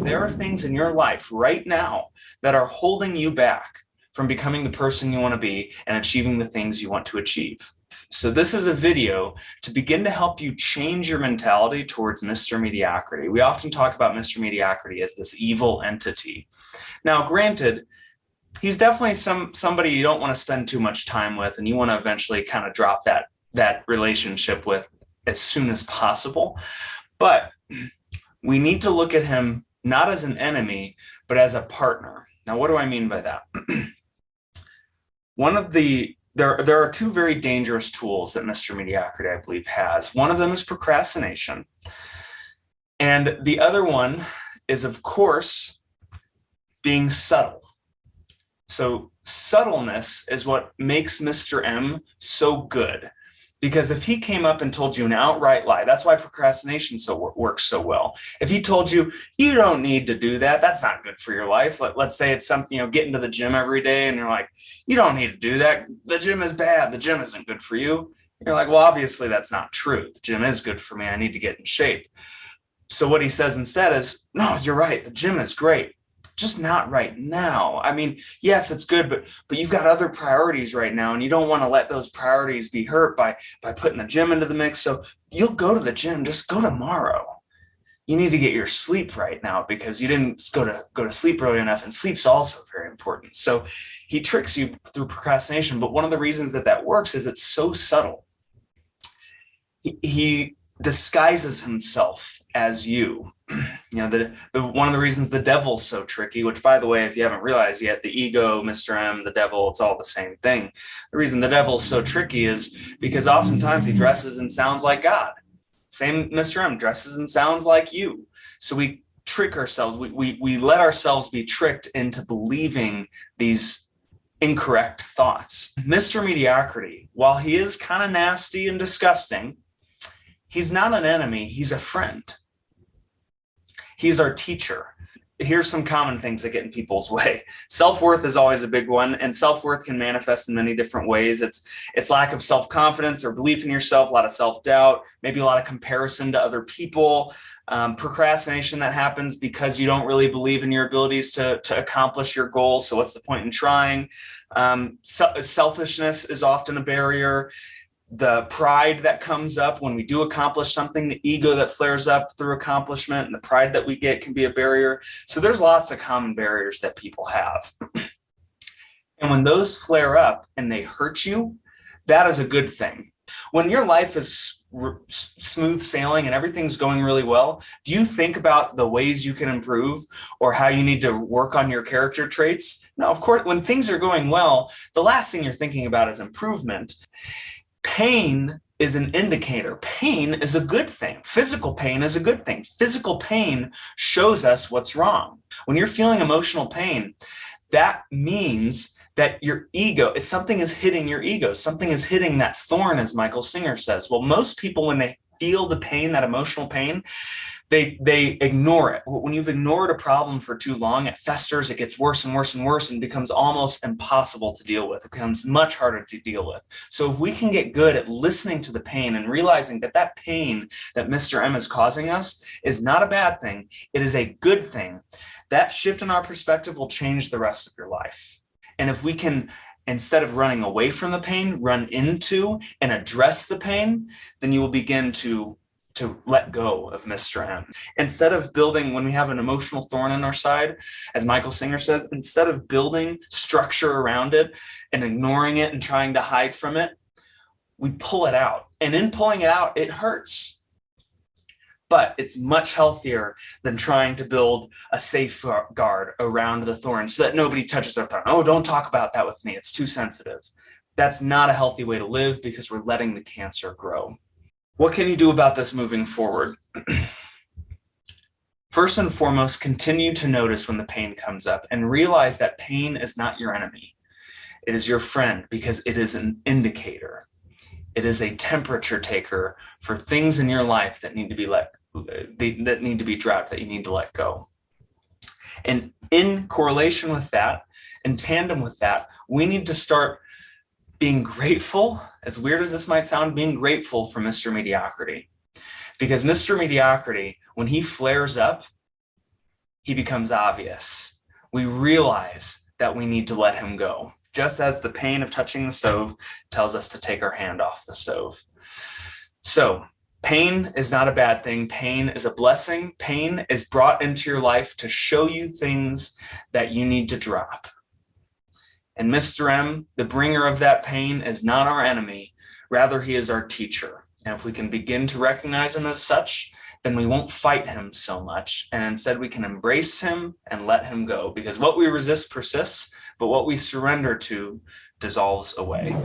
There are things in your life right now that are holding you back from becoming the person you want to be and achieving the things you want to achieve. So this is a video to begin to help you change your mentality towards Mr. Mediocrity. We often talk about Mr. Mediocrity as this evil entity. Now, granted, he's definitely somebody you don't want to spend too much time with, and you want to eventually kind of drop that relationship with as soon as possible. But we need to look at him not as an enemy, but as a partner. Now, what do I mean by that? There are two very dangerous tools that Mr. Mediocrity, I believe, has. One of them is procrastination. And the other one is, of course, being subtle. So subtleness is what makes Mr. M so good. Because if he came up and told you an outright lie, that's why procrastination works so well. If he told you, you don't need to do that, that's not good for your life. Let's say it's something, getting to the gym every day, and you're like, you don't need to do that. The gym is bad. The gym isn't good for you. You're like, well, obviously that's not true. The gym is good for me. I need to get in shape. So what he says instead is, no, you're right. The gym is great. Just not right now. I mean, yes, it's good, but you've got other priorities right now, and you don't want to let those priorities be hurt by putting the gym into the mix. So you'll go to the gym, just go tomorrow. You need to get your sleep right now because you didn't go to sleep early enough, and sleep's also very important. So he tricks you through procrastination, but one of the reasons that works is it's so subtle. He disguises himself as you. One of the reasons the devil's so tricky, which, by the way, if you haven't realized yet, the ego, Mr. M, the devil, it's all the same thing. The reason the devil's so tricky is because oftentimes he dresses and sounds like God. Same Mr. M dresses and sounds like you. So we trick ourselves. We let ourselves be tricked into believing these incorrect thoughts. Mr. Mediocrity, while he is kind of nasty and disgusting, he's not an enemy. He's a friend. He's our teacher. Here's some common things that get in people's way. Self-worth is always a big one, and self-worth can manifest in many different ways. It's lack of self-confidence or belief in yourself, a lot of self-doubt, maybe a lot of comparison to other people, procrastination that happens because you don't really believe in your abilities to accomplish your goals. So what's the point in trying? Selfishness is often a barrier. The pride that comes up when we do accomplish something, the ego that flares up through accomplishment, and the pride that we get can be a barrier. So there's lots of common barriers that people have. And when those flare up and they hurt you, that is a good thing. When your life is smooth sailing and everything's going really well, do you think about the ways you can improve or how you need to work on your character traits? No, of course, when things are going well, the last thing you're thinking about is improvement. Pain is an indicator. Pain is a good thing. Physical pain is a good thing. Physical pain shows us what's wrong. When you're feeling emotional pain, that means that your ego, something is hitting your ego. Something is hitting that thorn, as Michael Singer says. Well, most people, when they feel the pain, that emotional pain, they ignore it. When you've ignored a problem for too long, it festers, it gets worse and worse and worse, and becomes almost impossible to deal with. It becomes much harder to deal with. So if we can get good at listening to the pain and realizing that pain that Mr. M is causing us is not a bad thing, it is a good thing, that shift in our perspective will change the rest of your life. And if we can, instead of running away from the pain, run into and address the pain, then you will begin to let go of Mr. M. Instead of building, when we have an emotional thorn in our side, as Michael Singer says, instead of building structure around it and ignoring it and trying to hide from it, we pull it out. And in pulling it out, it hurts. But it's much healthier than trying to build a safeguard around the thorn so that nobody touches our thorn. Oh, don't talk about that with me. It's too sensitive. That's not a healthy way to live because we're letting the cancer grow. What can you do about this moving forward? First and foremost, continue to notice when the pain comes up and realize that pain is not your enemy. It is your friend because it is an indicator. It is a temperature taker for things in your life that need to be that need to be dropped, that you need to let go. And in correlation with that, in tandem with that, we need to start being grateful, as weird as this might sound, being grateful for Mr. Mediocrity. Because Mr. Mediocrity, when he flares up, he becomes obvious. We realize that we need to let him go, just as the pain of touching the stove tells us to take our hand off the stove. So pain is not a bad thing. Pain is a blessing. Pain is brought into your life to show you things that you need to drop. And Mr. M, the bringer of that pain, is not our enemy. Rather, he is our teacher. And if we can begin to recognize him as such, then we won't fight him so much. And instead, we can embrace him and let him go. Because what we resist persists, but what we surrender to dissolves away.